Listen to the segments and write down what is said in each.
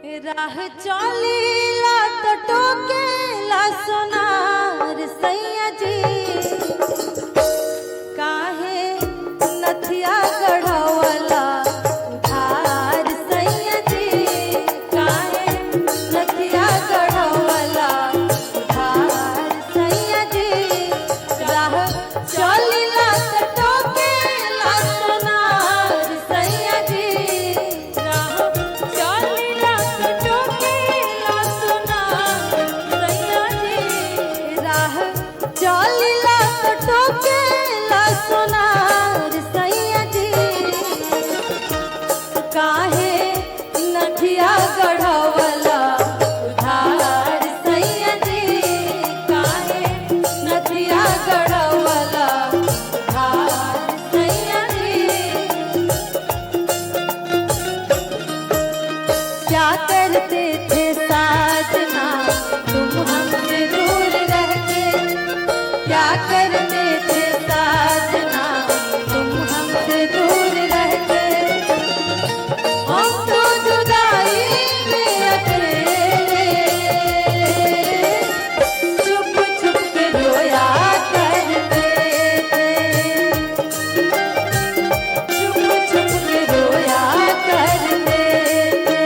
राह चलीला तो टोकेला सोनार सैया जी काहे नथिया गढ़वला उधार सैया जी काहे नथिया गढ़वला उधार सैया जी राह चलीला तो टोकेला सोनार सैया जी राह चलीला तो टोकेला सोनार सैया जी राह चलीला तो टोकेला सोनार सैया जी काहे नथिया गढ़वला उधार सैया जी काहे नथिया गढ़वला उधार सैया जी क्या करते थे साजना तुम हमसे दूर रह के क्या करते थे साजना तुम हमसे दूर रह के हम तो जुदाई में अकेले छुप छुप के रोया करते थे छुप छुप के रोया करते थे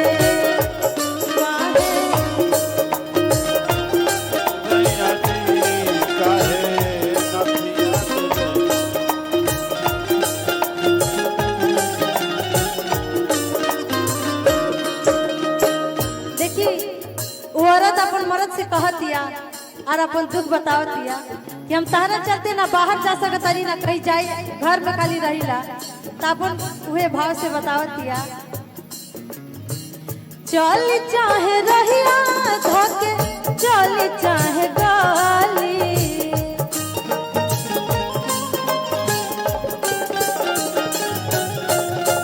देखी वो औरत अपन मर्द से कहतिया और अपन दुख बतावतिया कि हम तारा चलते ना बाहर जा सकतारी ना कहीं जाए घर में खाली रहिला त अपन उहे भाव से बतावतिया चल चाहे रहिया धोके चल चाहे गाली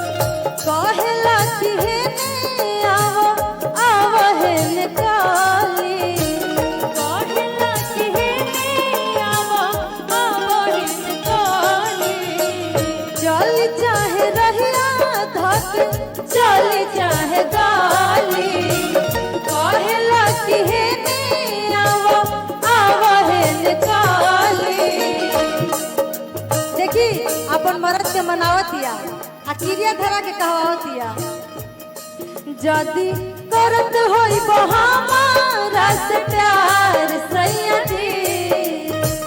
कहेला कि हे ने आवो आवो हे ने काली कहेला कि हे ने आवो आवो हे ने काली चल चाहे रहिया धोके चल चाहे गाली कहेला कि हे ने आवो आवो हे ने काली देखी अपन मर्द के मनावतिया आ चिड़िया धरा के कहवतिया जदी करत होई हमारा से प्यार सैया जी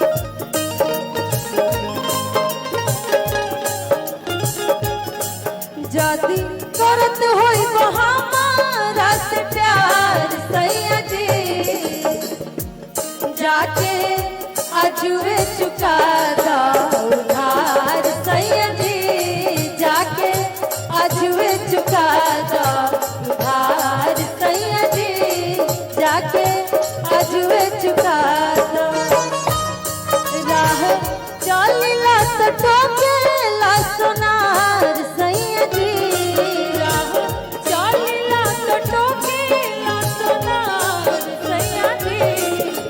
जदी करत होई हमारा से प्यार सैया जी जाके अजुए चुका दो उधार सैया जी जाके अजुए चुका दो उधार सैया जी जाके अजुए चुका दो राह चलीला तो टोकेला सोनार सैया जी राह चलीला तो टोकेला सोनार सैया जी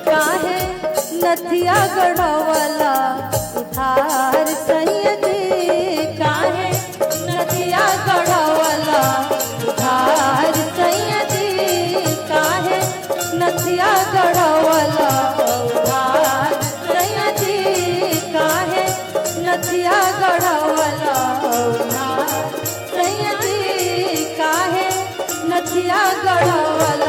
काहे नथिया गढ़वला उधार सैया जी काहे नथिया गढ़वला उधार सैया जी काहे नथिया गढ़वला उधार सैया जी काहे नथिया गढ़वला उधार सैया जी काहे नथिया गढ़वला